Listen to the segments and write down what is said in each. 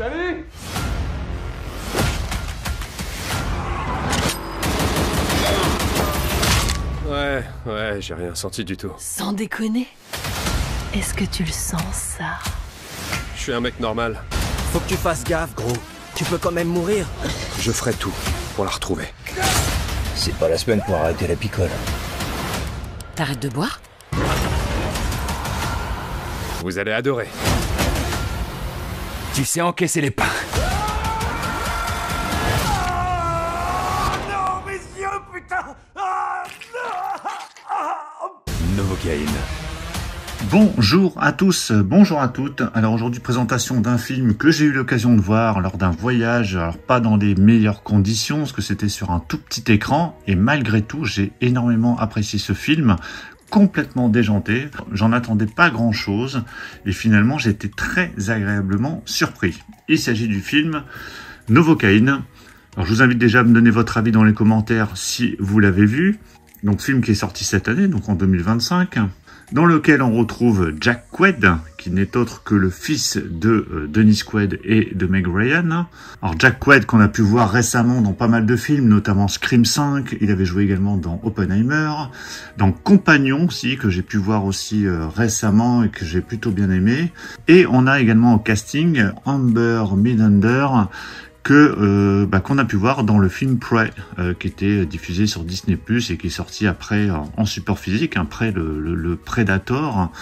Salut. Ouais, j'ai rien senti du tout. Sans déconner. Est-ce que tu le sens, ça? Je suis un mec normal. Faut que tu fasses gaffe, gros. Tu peux quand même mourir. Je ferai tout pour la retrouver. C'est pas la semaine pour arrêter la picole. T'arrêtes de boire? Vous allez adorer. Tu sais encaisser les pains. Non, mes yeux, putain. Novocaine. Bonjour à tous, bonjour à toutes. Alors aujourd'hui, présentation d'un film que j'ai eu l'occasion de voir lors d'un voyage, alors pas dans les meilleures conditions, parce que c'était sur un tout petit écran, et malgré tout, j'ai énormément apprécié ce film, complètement déjanté. J'en attendais pas grand chose, et finalement, j'ai été très agréablement surpris. Il s'agit du film Novocaine. Alors je vous invite déjà à me donner votre avis dans les commentaires si vous l'avez vu. Donc film qui est sorti cette année, donc en 2025. Dans lequel on retrouve Jack Quaid, qui n'est autre que le fils de Dennis Quaid et de Meg Ryan. Alors Jack Quaid qu'on a pu voir récemment dans pas mal de films, notamment Scream 5, il avait joué également dans Oppenheimer, dans Compagnon aussi, que j'ai pu voir aussi récemment et que j'ai plutôt bien aimé. Et on a également au casting Amber Midlander, qu'on a pu voir dans le film Prey, qui était diffusé sur Disney+, et qui est sorti après en support physique, après le Predator,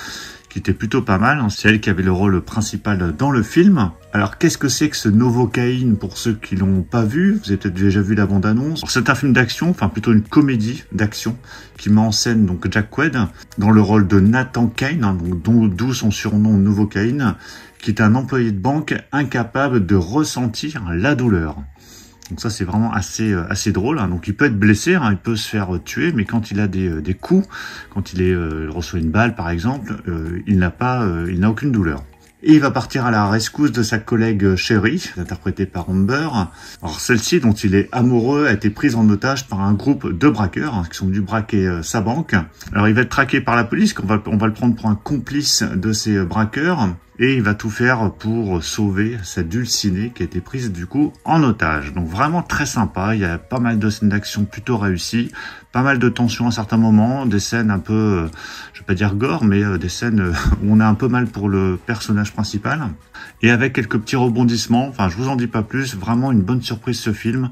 qui était plutôt pas mal. C'est elle qui avait le rôle principal dans le film. Alors qu'est-ce que c'est que ce Novocaine pour ceux qui l'ont pas vu? Vous avez peut-être déjà vu la bande-annonce. C'est un film d'action, enfin plutôt une comédie d'action, qui met en scène donc Jack Quaid dans le rôle de Nathan Kane, d'où son surnom Novocaine, qui est un employé de banque incapable de ressentir la douleur. Donc ça c'est vraiment assez drôle. Donc il peut être blessé, il peut se faire tuer, mais quand il a des coups, quand il reçoit une balle par exemple, il n'a aucune douleur. Et il va partir à la rescousse de sa collègue Sherry, interprétée par Amber. Alors celle-ci, dont il est amoureux, a été prise en otage par un groupe de braqueurs qui sont venus braquer sa banque. Alors il va être traqué par la police, on va le prendre pour un complice de ces braqueurs. Et il va tout faire pour sauver sa dulcinée qui a été prise du coup en otage. Donc vraiment très sympa, il y a pas mal de scènes d'action plutôt réussies, pas mal de tensions à certains moments, des scènes un peu, je vais pas dire gore, mais des scènes où on a un peu mal pour le personnage principal. Et avec quelques petits rebondissements, enfin je vous en dis pas plus, vraiment une bonne surprise ce film.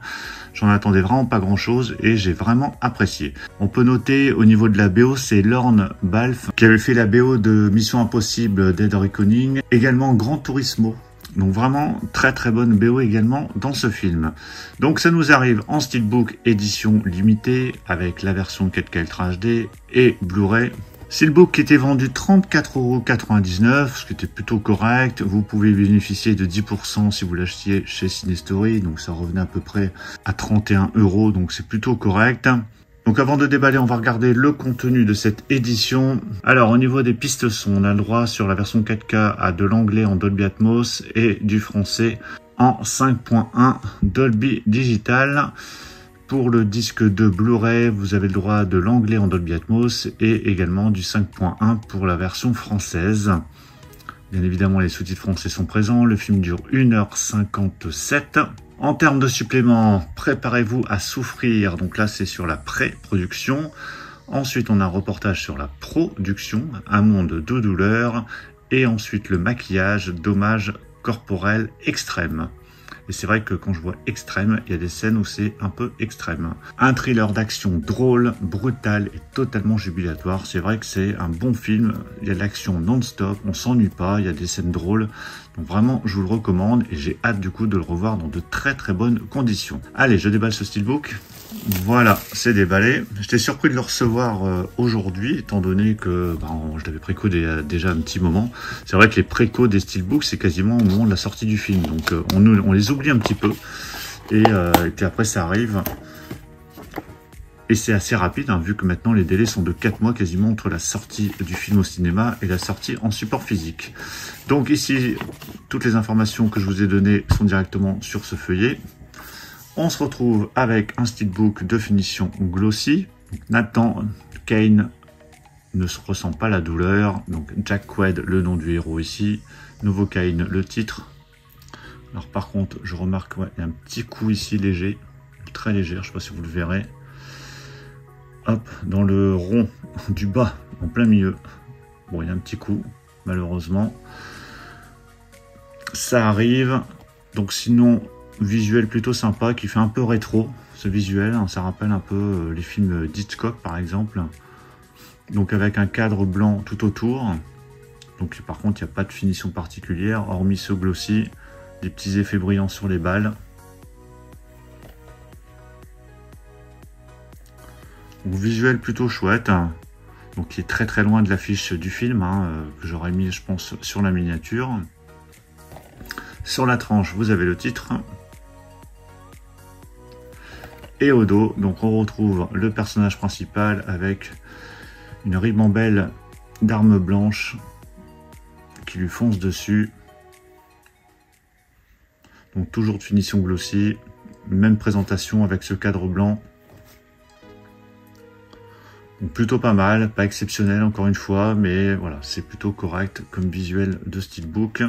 J'en attendais vraiment pas grand chose et j'ai vraiment apprécié. On peut noter au niveau de la BO, c'est Lorne Balfe qui avait fait la BO de Mission Impossible Dead Reckoning, également Gran Turismo. Donc vraiment très très bonne BO également dans ce film. Donc ça nous arrive en Steelbook édition limitée avec la version 4K Ultra HD et Blu-ray. Steelbook qui était vendu 34,99 €, ce qui était plutôt correct. Vous pouvez bénéficier de 10% si vous l'achetiez chez Cinestory, donc ça revenait à peu près à 31 €, donc c'est plutôt correct. Donc avant de déballer, on va regarder le contenu de cette édition. Alors au niveau des pistes son, on a le droit sur la version 4K à de l'anglais en Dolby Atmos et du français en 5.1 Dolby Digital. Pour le disque de Blu-ray, vous avez le droit de l'anglais en Dolby Atmos et également du 5.1 pour la version française. Bien évidemment, les sous-titres français sont présents. Le film dure 1h57. En termes de suppléments, préparez-vous à souffrir. Donc là, c'est sur la pré-production. Ensuite, on a un reportage sur la production, un monde de douleur. Et ensuite, le maquillage, dommages corporels extrêmes. Et c'est vrai que quand je vois extrême, il y a des scènes où c'est un peu extrême. Un thriller d'action drôle, brutal et totalement jubilatoire. C'est vrai que c'est un bon film. Il y a de l'action non-stop, on s'ennuie pas, il y a des scènes drôles. Donc vraiment, je vous le recommande et j'ai hâte du coup de le revoir dans de très très bonnes conditions. Allez, je déballe ce Steelbook. Voilà, c'est déballé. J'étais surpris de le recevoir aujourd'hui, étant donné que je l'avais préco déjà un petit moment. C'est vrai que les précos des Steelbooks, c'est quasiment au moment de la sortie du film. Donc on les oublie un petit peu. Et puis après, ça arrive. Et c'est assez rapide, vu que maintenant les délais sont de 4 mois quasiment entre la sortie du film au cinéma et la sortie en support physique. Donc ici, toutes les informations que je vous ai données sont directement sur ce feuillet. On se retrouve avec un steelbook de finition glossy. Nathan Kane ne se ressent pas la douleur. Donc Jack Quaid, le nom du héros ici. Novocaine, le titre. Alors par contre, je remarque, ouais, il y a un petit coup ici léger, très léger, je sais pas si vous le verrez. Hop, dans le rond du bas, en plein milieu. Bon, il y a un petit coup, malheureusement. Ça arrive. Donc sinon, visuel plutôt sympa, qui fait un peu rétro, ce visuel. Hein, ça rappelle un peu les films d'Hitchcock, par exemple. Donc avec un cadre blanc tout autour. Donc par contre, il n'y a pas de finition particulière, hormis ce glossy. Des petits effets brillants sur les balles. Donc, visuel plutôt chouette. Donc qui est très très loin de l'affiche du film, hein, que j'aurais mis, je pense, sur la miniature. Sur la tranche, vous avez le titre. Et au dos, donc on retrouve le personnage principal avec une ribambelle d'armes blanches qui lui fonce dessus. Donc toujours de finition glossy, même présentation avec ce cadre blanc. Donc plutôt pas mal, pas exceptionnel encore une fois, mais voilà, c'est plutôt correct comme visuel de steelbook.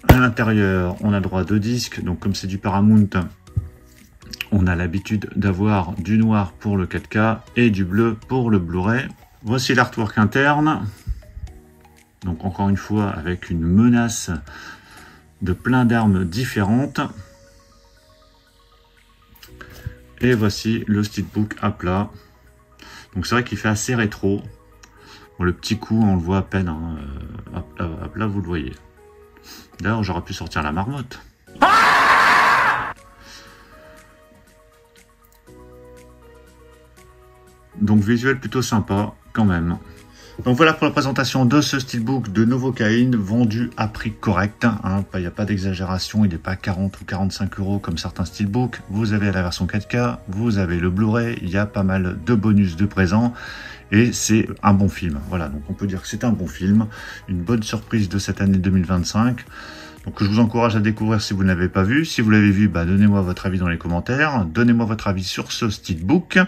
À l'intérieur, on a droit à 2 disques, donc comme c'est du Paramount, on a l'habitude d'avoir du noir pour le 4K et du bleu pour le Blu-ray. Voici l'artwork interne. Donc encore une fois avec une menace de plein d'armes différentes. Et voici le steelbook à plat. Donc c'est vrai qu'il fait assez rétro. Bon, le petit coup, on le voit à peine. Hein. À plat, vous le voyez. D'ailleurs, j'aurais pu sortir la marmotte. Donc visuel plutôt sympa quand même. Donc voilà pour la présentation de ce steelbook de Novocaine, vendu à prix correct. Hein. Il n'y a pas d'exagération, il n'est pas 40 ou 45 € comme certains steelbooks. Vous avez la version 4K, vous avez le Blu-ray, il y a pas mal de bonus de présents. Et c'est un bon film. Voilà, donc on peut dire que c'est un bon film. Une bonne surprise de cette année 2025. Donc je vous encourage à découvrir si vous ne l'avez pas vu. Si vous l'avez vu, bah, donnez-moi votre avis dans les commentaires. Donnez-moi votre avis sur ce steelbook.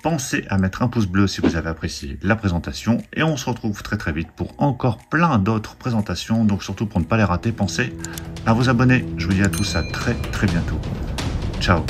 Pensez à mettre un pouce bleu si vous avez apprécié la présentation. Et on se retrouve très très vite pour encore plein d'autres présentations. Donc surtout pour ne pas les rater, pensez à vous abonner. Je vous dis à tous à très très bientôt. Ciao.